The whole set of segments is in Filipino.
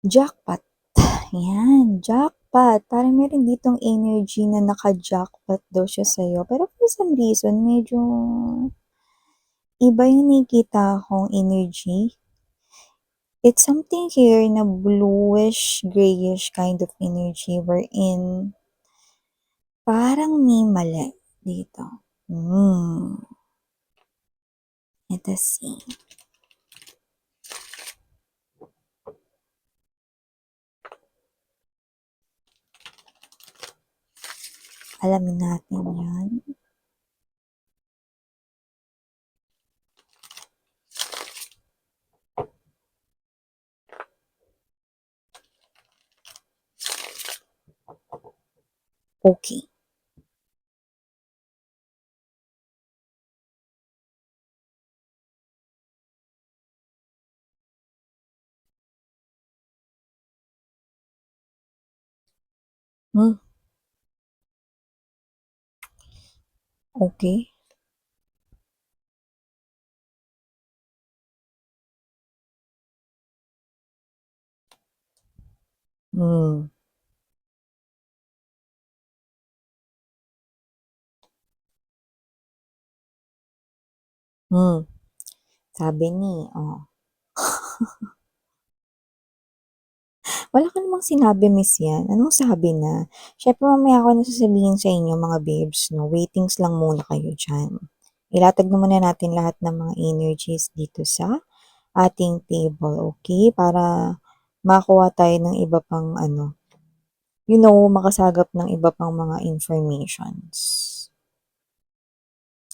Jackpot. Yan, jackpot. Parang meron ditong energy na naka-jackpot daw siya sa'yo. Pero for some reason, medyo iba yung nakikita kong energy. It's something here na bluish, grayish kind of energy wherein parang may mali dito. Let us see. Alamin natin yan. Okay. Hmm, okay. Hmm. Hmm. Sabi ni, wala ka namang sinabi, miss yan. Anong sabi na? Syempre mamaya ko na sasabihin sa inyo, mga babes, no? Waitings lang muna kayo dyan. Ilatag na muna natin lahat ng mga energies dito sa ating table, okay? Para makuha tayo ng iba pang makasagap ng iba pang mga informations.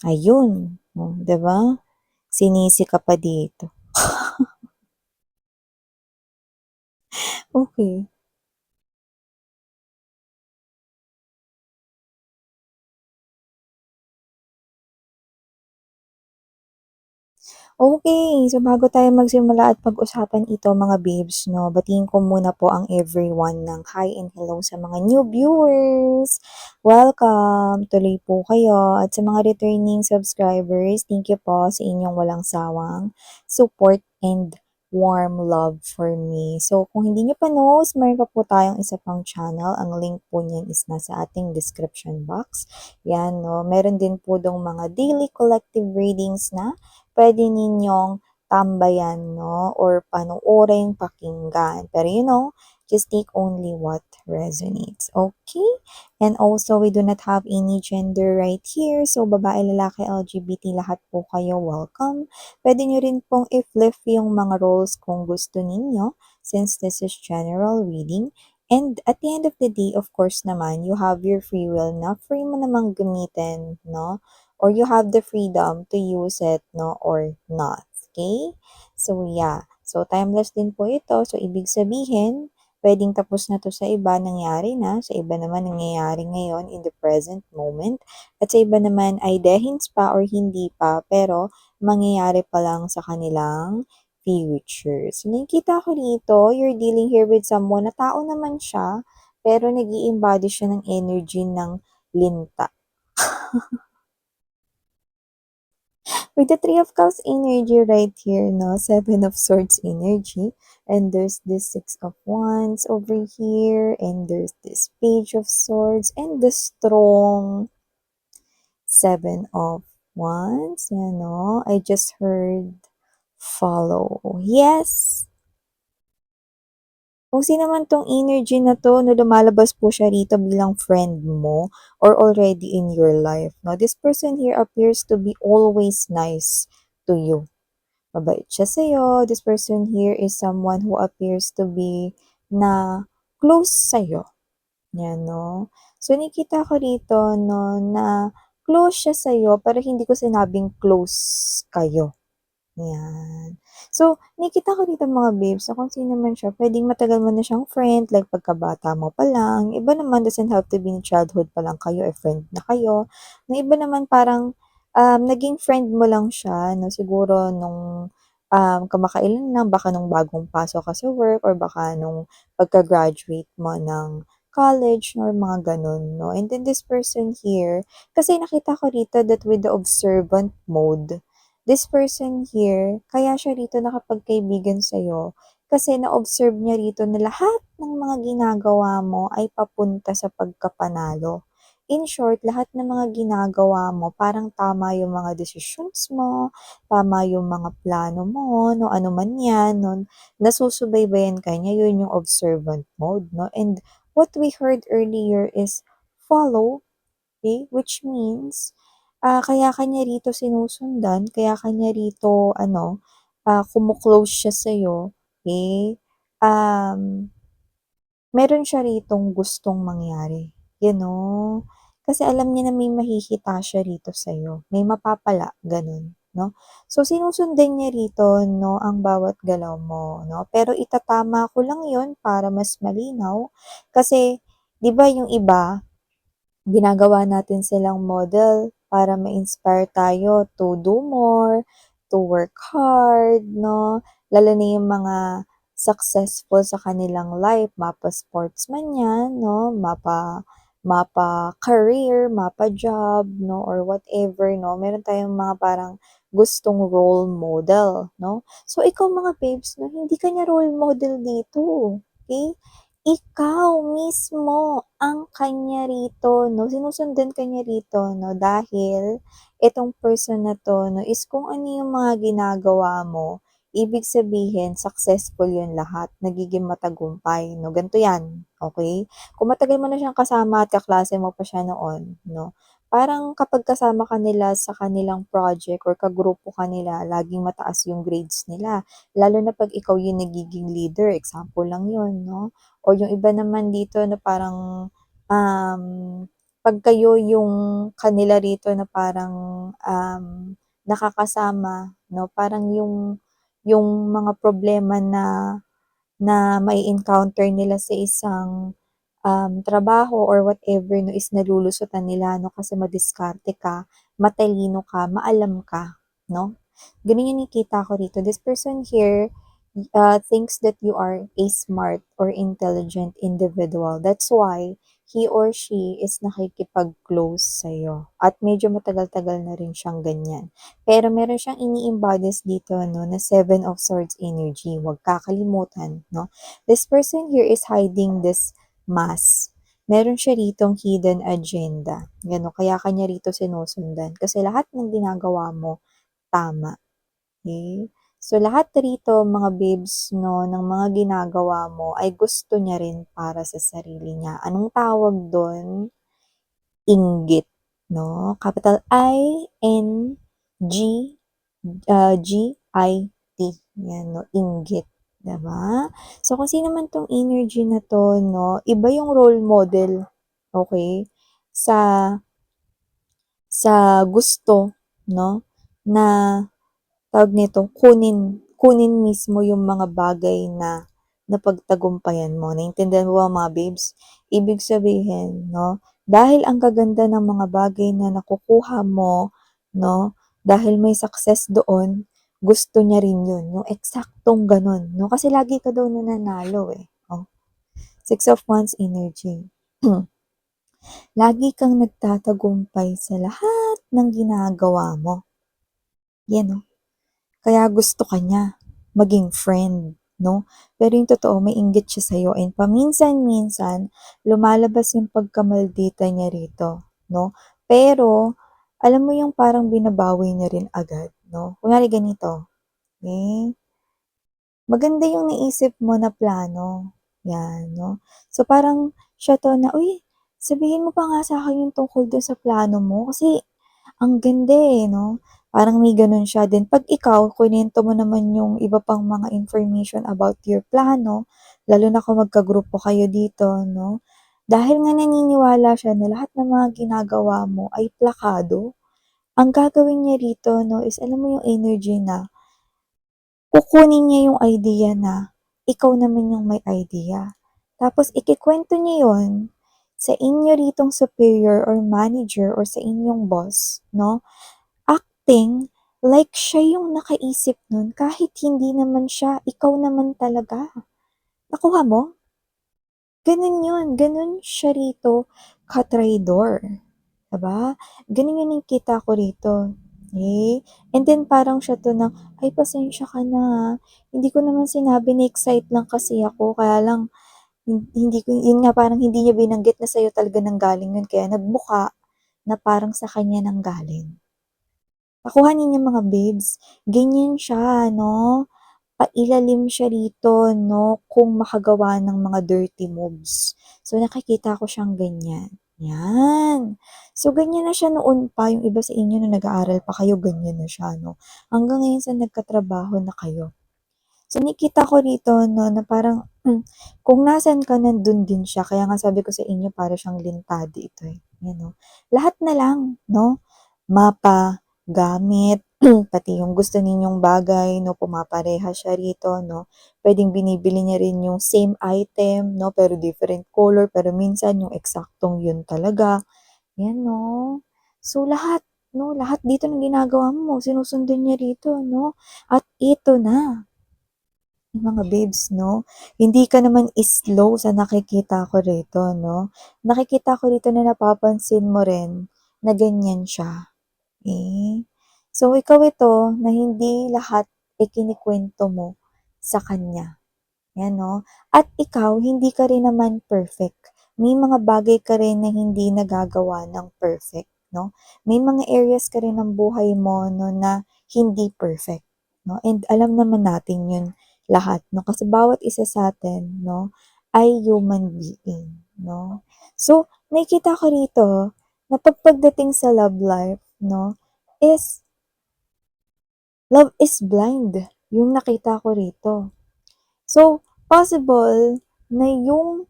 Ayun, oh, 'di ba? Sinisi ka pa dito. Okay. Okay, so bago tayo magsimula at pag-usapan ito mga babes, no, batiin ko muna po ang everyone ng hi and hello sa mga new viewers. Welcome! Tuloy po kayo. At sa mga returning subscribers, thank you po sa inyong walang sawang support and warm love for me. So, kung hindi nyo pa knows, meron pa po tayong isa pang channel. Ang link po niyan is nasa ating description box. Yan, no. Meron din po dong mga daily collective readings na pwede ninyong tambayan, no? Or panoorin, pakinggan. Pero just take only what resonates. Okay? And also, we do not have any gender right here. So, babae, lalaki, LGBT, lahat po kayo welcome. Pwede nyo rin pong i-flip yung mga roles kung gusto ninyo since this is general reading. And at the end of the day, of course naman, you have your free will na free mo namang gamitin, no? Or you have the freedom to use it, no, or not. Okay? So, yeah. So, timeless din po ito. So, ibig sabihin, pwedeng tapos na to sa iba, nangyari na. Sa iba naman, nangyayari ngayon in the present moment. At sa iba naman ay dehins pa or hindi pa, pero mangyayari pa lang sa kanilang future. So, nakikita ko dito, you're dealing here with someone na tao naman siya, pero nag embody siya ng energy ng linta. With the Three of Cups energy right here, no? Seven of Swords energy. And there's this Six of Wands over here. And there's this Page of Swords. And the strong Seven of Wands. You know, I just heard follow. Yes! Kung sino man tong energy na to, no, lumalabas po siya rito bilang friend mo or already in your life, no? This person here appears to be always nice to you. Mabait siya sa'yo. This person here is someone who appears to be na close sa'yo. Yan, no? So, nakita ko rito, no, na close siya sa'yo, pero hindi ko sinabing close kayo. Yan. So, nakita ko dito mga babes na kung sino man siya, pwedeng matagal mo na siyang friend, like pagkabata mo pa lang. Iba naman doesn't have to be in childhood pa lang kayo, friend na kayo. Na iba naman parang naging friend mo lang siya, no? Siguro nung kamakailan lang, baka nung bagong pasok ka sa work, or baka nung pagka-graduate mo ng college, or mga ganun, no? And then this person here, kasi nakita ko dito that with the observant mode, this person here, kaya siya rito nakapagkaibigan sa'yo Kasi na-observe niya rito na lahat ng mga ginagawa mo ay papunta sa pagkapanalo. In short, lahat ng mga ginagawa mo parang tama yung mga decisions mo, tama yung mga plano mo, no, ano man yan, no, nasusubaybayan ka niya, yun yung observant mode, no? And what we heard earlier is follow, okay? Which means, kaya kanya rito sinusundan, kaya kanya rito, ano, kumu-close siya sa'yo, okay? Um, Meron siya ritong gustong mangyari, you know? Kasi alam niya na may mahihita siya rito sa'yo, may mapapala, ganun, no? So, sinusundan niya rito, no, ang bawat galaw mo, no? Pero itatama ko lang yon para mas malinaw. Kasi, di ba yung iba, ginagawa natin silang model para ma-inspire tayo to do more, to work hard, no? Lalo na yung mga successful sa kanilang life, mapa sportsman yan, no? Mapa career, mapa job, no? Or whatever, no? Meron tayong mga parang gustong role model, no? So, ikaw mga babes, no? Hindi ka niya role model dito, okay? Ikaw mismo ang kanya rito 'no, sinusundan ka niya rito 'no, dahil itong person na 'to 'no, is kung ano yung mga ginagawa mo, ibig sabihin successful yun lahat, nagiging matagumpay 'no, ganito yan, okey? Kung matagal mo na siyang kasama at kaklase mo pa siya noon 'no, parang kapag kasama ka nila sa kanilang project or kagrupo ka nila, laging mataas yung grades nila, lalo na 'pag ikaw yung nagiging leader, example lang yun 'no. Or yung iba naman dito na parang, 'pag kayo yung kanila rito na parang, nakakasama 'no, parang yung mga problema na na mai-encounter nila sa isang, trabaho or whatever 'no, is nalulusutan nila 'no, kasi madiskarte ka, matalino ka, maalam ka 'no. Gano'n yung nakikita ko rito. This person here, thinks that you are a smart or intelligent individual. That's why he or she is nakikipag-close sa'yo at medyo matagal-tagal na rin siyang ganyan. Pero meron siyang ini-embodies dito 'no, na Seven of Swords energy, huwag kakalimutan 'no. This person here is hiding this mask. Meron siya ritong hidden agenda, gano'n. Kaya ka niya rito sinusundan kasi lahat ng ginagawa mo tama, okey? So, lahat rito mga babes 'no, ng mga ginagawa mo ay gusto niya rin para sa sarili niya. Anong tawag dun? Inggit 'no, capital I-N-G, G-I-T, 'yan 'no, inggit, 'di ba? So, kung sino man 'tong energy na 'to 'no, iba yung role model, okey, sa gusto 'no, na tawag nito, kunin kunin mismo yung mga bagay na napagtagumpayan mo. Naintindihan mo ba mga babes? Ibig sabihin 'no, dahil ang gaganda ng mga bagay na nakukuha mo 'no, dahil may success doon, gusto niya rin yun, yung eksaktong gano'n 'no, kasi lagi ka daw nananalo, eh, oh. Six of Wands energy. Lagi kang nagtatagumpay sa lahat ng ginagawa mo, 'yan oh. Kaya gusto ka niya maging friend, 'no? Pero yung totoo may inggit siya sa'yo and paminsan-minsan lumalabas yung pagkamaldita niya rito, 'no? Pero alam mo yung parang binabawi niya rin agad, 'no? Kunwari ganito, okey, maganda yung naisip mo na plano, 'yan, 'no? So, parang siya 'to na, "Uy, sabihin mo pa nga sa'kin yung tungkol dun sa plano mo kasi ang ganda, eh, 'no?" Parang may gano'n siya. Then 'pag ikaw kinuwento mo naman yung iba pang mga information about your plano, lalo na kung magkagrupo kayo dito 'no, dahil nga naniniwala siya na lahat ng mga ginagawa mo ay plakado, ang gagawin niya rito 'no is alam mo yung energy na kukunin niya yung idea na ikaw naman yung may idea. Tapos ikukuwento niya yun sa inyo ritong superior or manager or sa inyong boss 'no, acting like siya yung nakaisip nun kahit hindi naman siya, ikaw naman talaga. Nakuha mo? Ganun yun, ganun siya rito ka-traidor, 'di ba? Ganun yung nakikita ko rito. Eh, and then parang siya 'to na, "Ay pasensya ka na, hindi ko naman sinabi, na-excite lang kasi ako kaya lang hindi ko," yun nga parang hindi niya binanggit na sa'yo talaga nanggaling yun kaya nagmukha na parang sa kanya nanggaling. Nakuha niyo mga babes, ganyan siya 'no, pailalim siya rito 'no, kung makagawa ng mga dirty moves. So, nakikita ko siyang ganyan, 'yan. So, ganyan na siya noon pa, yung iba sa inyo nung nag-aaral pa kayo ganyan na siya 'no, hanggang ngayon sa nagkatrabaho na kayo. So, nakikita ko rito 'no, na parang, kung nasaan ka nandun din siya kaya nga sabi ko sa inyo para siyang lintado ito, eh, 'yan 'no. Lahat na lang 'no, mapa, gamit, pati yung gusto ninyong bagay 'no, pumapareha siya rito 'no. Puwedeng binibili niya rin yung same item 'no, pero different color, pero minsan yung eksaktong yun talaga, 'yan 'no. So lahat 'no, lahat dito ng ginagawa mo sinusundan niya rito 'no, at ito na, yung mga babes 'no, hindi ka naman slow sa nakikita ko rito 'no. Nakikita ko rito na napapansin mo rin na ganyan siya. Eh, so ikaw ito na hindi lahat ikinikwento mo sa kanya, 'yan 'no. At ikaw hindi ka rin naman perfect. May mga bagay ka rin na hindi nagagawa ng perfect 'no. May mga areas ka rin ng buhay mo 'no na hindi perfect 'no, and alam naman natin 'yun lahat 'no, kasi bawat isa sa'tin 'no ay human being 'no. So, nakikita ko rito na pagdating sa love life 'no, is love is blind, yung nakita ko rito. So, possible na yung,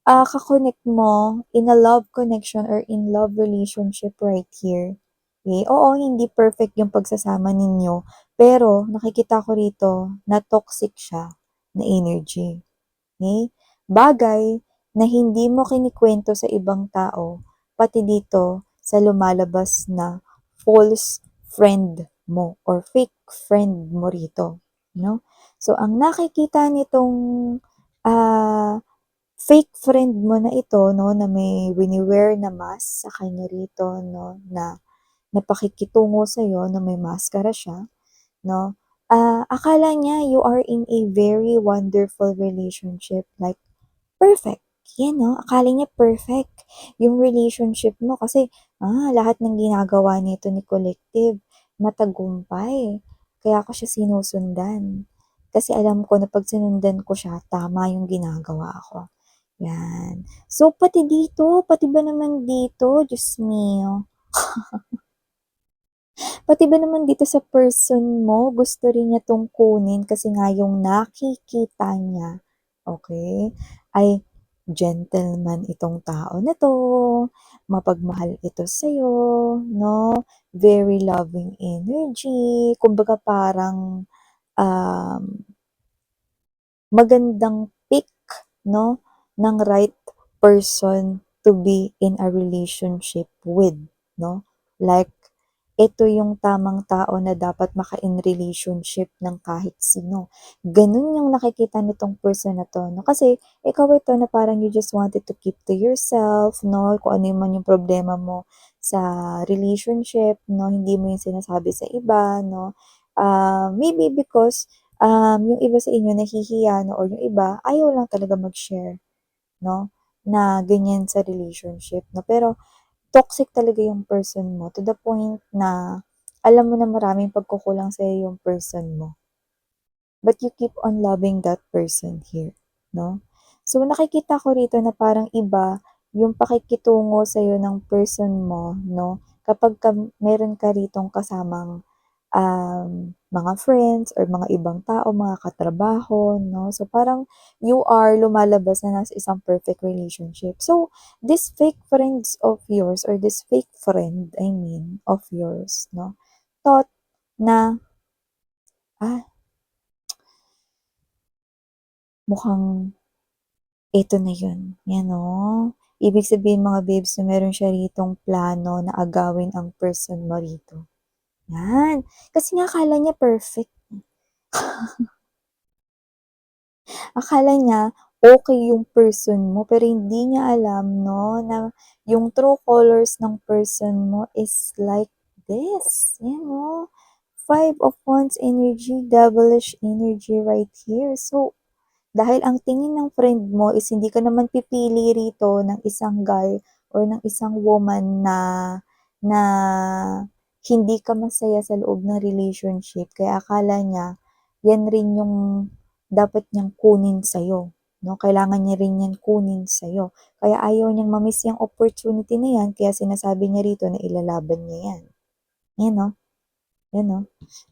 ka-connect mo in a love connection or in love relationship right here, eh, oo, hindi perfect yung pagsasama ninyo, pero nakikita ko rito na toxic siya na energy. Okay? Bagay na hindi mo kinikwento sa ibang tao, pati dito sa lumalabas na false friend mo or fake friend mo rito, no? So, ang nakikita nitong, ah, fake friend mo na ito, no, na may wini-wear na mask sa kanya rito, no, na napakikitungo sa'yo na may maskara siya, 'no, akala niya you are in a very wonderful relationship, like perfect, 'yan 'no, akala niya perfect yung relationship mo kasi, lahat ng ginagawa nito ni Collective matagumpay, kaya ko siya sinusundan. Kasi alam ko na 'pag sinundan ko siya tama yung ginagawa ko, 'yan. So pati ba naman dito, Diyos mio. Pati ba naman dito sa person mo gusto rin niya 'tong kunin kasi nga yung nakikita niya, okey, ay gentleman itong tao na 'to, mapagmahal ito sa'yo 'no, very loving energy, kumbaga parang, um magandang pick 'no, ng right person to be in a relationship with 'no. Like, ito yung tamang tao na dapat maka-in relationship ng kahit sino. Gano'n yung nakikita nitong person na 'to 'no, kasi ikaw ito na parang you just wanted to keep to yourself 'no, kung ano man yung problema mo sa relationship 'no, hindi mo yun sinasabi sa iba 'no. Maybe because yung iba sa inyo nahihiya 'no or yung iba ayaw lang talaga mag-share 'no, na ganyan sa relationship 'no. Pero toxic talaga yung person mo to the point na alam mo na maraming pagkukulang sa'yo yung person mo, but you keep on loving that person here 'no. So, nakikita ko rito na parang iba yung pakikitungo sa'yo ng person mo 'no, kapagka meron ka ritong kasamang mga friends or mga ibang tao, mga katrabaho 'no. So, parang you are lumalabas na nasa isang perfect relationship. So, this fake friends of yours or this fake friend, I mean, of yours 'no, thought na, "Ah, mukhang eto na yun." 'Yan 'no. Ibig sabihin mga babes na meron siya ritong plano na agawin ang person mo rito, 'yan. Kasi nga akala niya perfect. Akala niya okey yung person mo, pero hindi niya alam 'no, na yung true colors ng person mo is like this, yan oh. Five of Wands energy, devilish energy right here. So, dahil ang tingin ng friend mo is hindi ka naman pipili rito ng isang guy or ng isang woman na na hindi ka masaya sa loob ng relationship. Kaya akala niya, yan rin yung dapat niyang kunin sa'yo. No? Kailangan niya rin yan kunin sa'yo. Kaya ayaw niyang mamiss yung opportunity na yan, kaya sinasabi niya rito na ilalaban niya yan. Yan no? Yan no?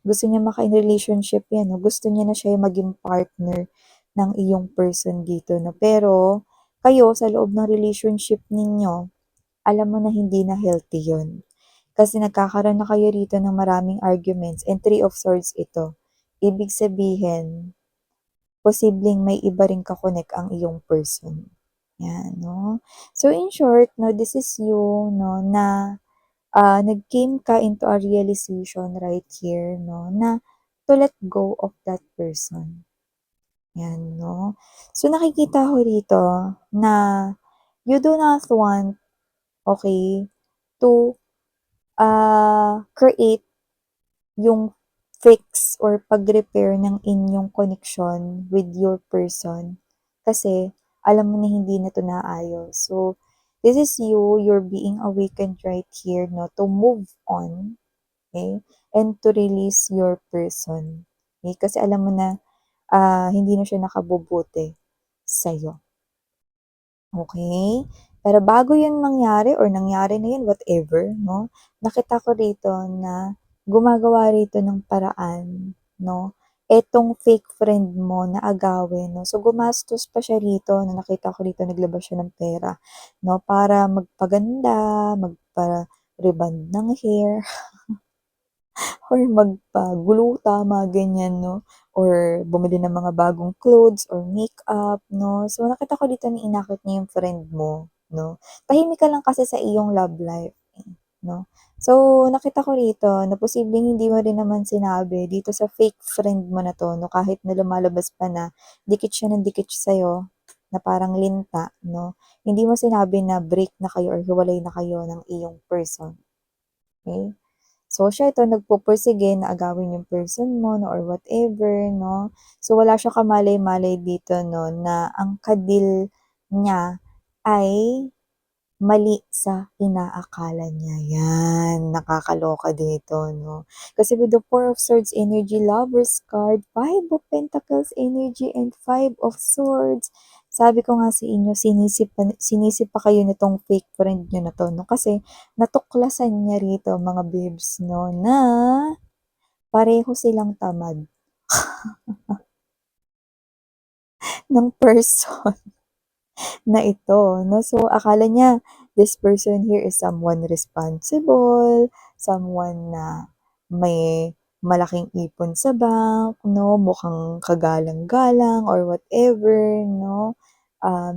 Gusto niya maka-relationship yan. No? Gusto niya na siya yung maging partner ng iyong person dito. No? Pero, kayo sa loob ng relationship ninyo, alam mo na hindi na healthy yun. Kasi nagkakaroon na kayo rito ng maraming arguments and Three of Swords ito. Ibig sabihin, posibleng may iba ring kakonek ang iyong person. Yan, no? So, in short, no, this is you, no, na nag-came ka into a realization right here, no, na to let go of that person. Yan, no? So, nakikita ko rito na you do not want, okay, to create yung fix or pag-repair ng inyong connection with your person. Kasi, alam mo na hindi na to naayos. So, this is you, you're being awakened right here, no, to move on, okay, and to release your person. Okay? Kasi alam mo na, hindi na siya nakabubuti sa'yo. Okay? Pero bago yun mangyari or nangyari na yun, whatever, no? Nakita ko rito na gumagawa rito ng paraan, no? Etong fake friend mo na agawin, no? So, gumastos pa siya rito, na nakita ko rito, naglabas siya ng pera, no? Para magpaganda, magpa-reband ng hair, or magpaguluta, mga ganyan, no? Or bumili ng mga bagong clothes or makeup, no? So, nakita ko dito na inakit niya yung friend mo, no? Tahimik ka lang kasi sa iyong love life, no? So, nakita ko rito na posibleng hindi mo rin naman sinabi dito sa fake friend mo na to, no? Kahit na lumalabas pa na dikit siya ng dikit sa'yo, na parang linta, no? Hindi mo sinabi na break na kayo or hiwalay na kayo ng iyong person. Okay? So, siya ito nagpupursige na agawin yung person mo, no, or whatever, no. So, wala siya kamalay-malay dito, no, na ang kadil niya ay mali sa inaakala niya. Yan, nakakaloka dito, no. Kasi with the Four of Swords energy, Lovers card, Five of Pentacles energy, and Five of Swords. Sabi ko nga sa inyo, sinisip pa kayo nitong fake friend nyo na to, no? Kasi natuklasan niya rito, mga babes, no, na pareho silang tamad ng person na ito, no? So, akala niya, this person here is someone responsible, someone na may malaking ipon sa bank, no? Mukhang kagalang-galang or whatever, no?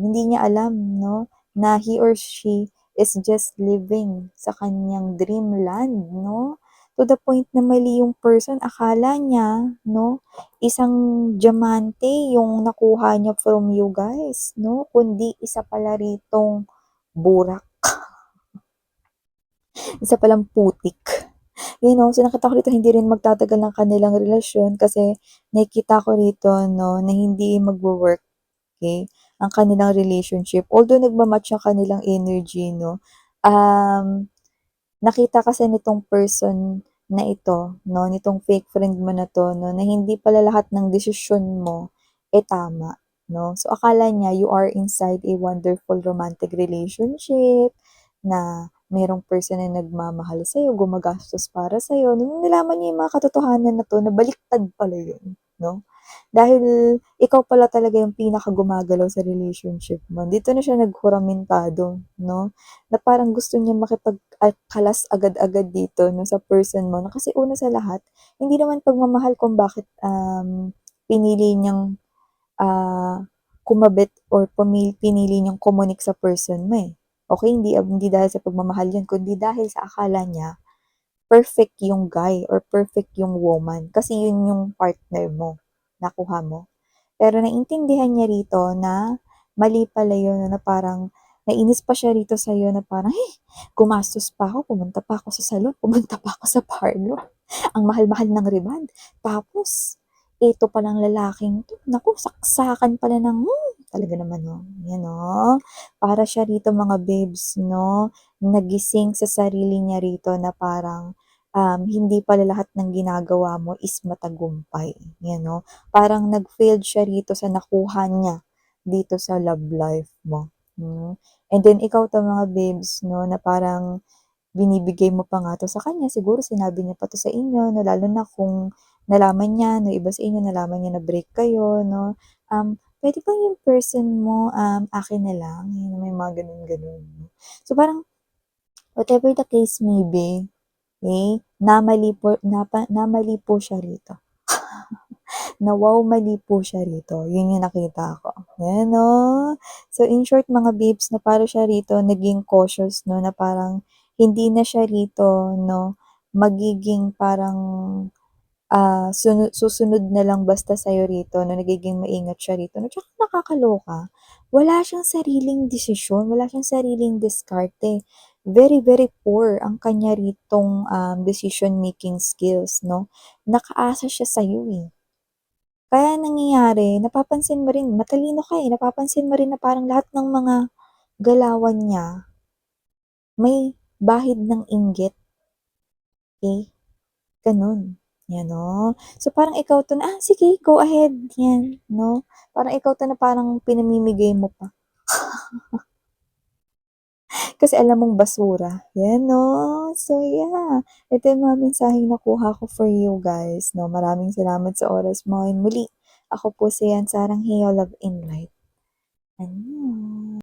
Hindi niya alam, no? Na he or she is just living sa kanyang dreamland, no? To the point na mali yung person, akala niya, no? Isang diamante yung nakuha niya from you guys, no? Kundi isa pala ritong burak, isa palang putik. You know, so nakita ko rito hindi rin magtatagal ng kanilang relasyon kasi nakikita ko rito, no, na hindi magwo-work, okay, ang kanilang relationship. Although nagmamatch ang kanilang energy, no, nakita kasi nitong person na ito, no, nitong fake friend mo na 'to, no, na hindi pala lahat ng desisyon mo, tama, no. So, akala niya you are inside a wonderful romantic relationship, na merong person na nagmamahal sa'yo, gumagastos para sa'yo. Nung nalaman niya yung mga katotohanan na 'to, na baliktad pala yun, no. Dahil ikaw pala talaga yung pinakagumagalaw sa relationship mo. Dito na siya naghuramentado, no, na parang gusto niya kalas agad-agad dito, no, sa person mo. No? Kasi una sa lahat, hindi naman pagmamahal kung bakit pinili niyang kumabit or pinili niyang kumunik sa person mo eh. Okay, hindi dahil sa pagmamahal yun, kundi dahil sa akala niya perfect yung guy or perfect yung woman. Kasi yun yung partner mo, nakuha mo. Pero naintindihan niya rito na mali pala yun, na parang nainis pa siya rito sa'yo na parang, gumastos pa ako, pumunta pa ako sa salon, pumunta pa ako sa parlor, ang mahal-mahal ng rebond. Tapos, ito palang lalaking 'to, naku saksakan pala ng talaga naman 'no, 'yan 'no. Para siya rito mga babes 'no, nagising sa sarili niya rito na parang, hindi pala lahat ng ginagawa mo is matagumpay, 'yan 'no. Parang nag-failed siya rito sa nakuha niya dito sa love life mo, And then ikaw 'to mga babes 'no, na parang binibigay mo pa nga 'to sa kanya, siguro sinabi niya pa 'to sa inyo 'no, lalo na kung nalaman niya no iba sa inyo nalaman niya na break kayo 'no, "Puwede bang yung person mo, akin na lang?" Yung may mga gano'n-gano'n 'no. So parang whatever the case may be, namali po siya rito. Mali po siya rito, yun yung nakita ko, ayan 'no. So in short mga babes 'no, para siya rito naging cautious 'no, na parang hindi na siya rito 'no, magiging parang, susunod na lang basta sa'yo rito 'no, nagiging maingat siya rito 'no. Tsaka nakakaloka, wala siyang sariling desisyon, wala siyang sariling diskarte. Very, very poor ang kanya ritong, decision making skills 'no. Nakaasa siya sa'yo, eh. Kaya nangyayari napapansin mo rin matalino ka, eh, napapansin mo rin na parang lahat ng mga galawan niya may bahid ng inggit, eh, gano'n, 'yan 'no. So, parang ikaw 'to na, sige go ahead," 'yan 'no. Parang ikaw 'to na parang pinamimigay mo pa, kasi alam mong basura, 'yan 'no. So, yeah, ito yung mga mensaheng nakuha ko for you guys 'no. Maraming salamat sa oras mo and muli, ako po si Yan Saranghaeyo, Love and Light. Ano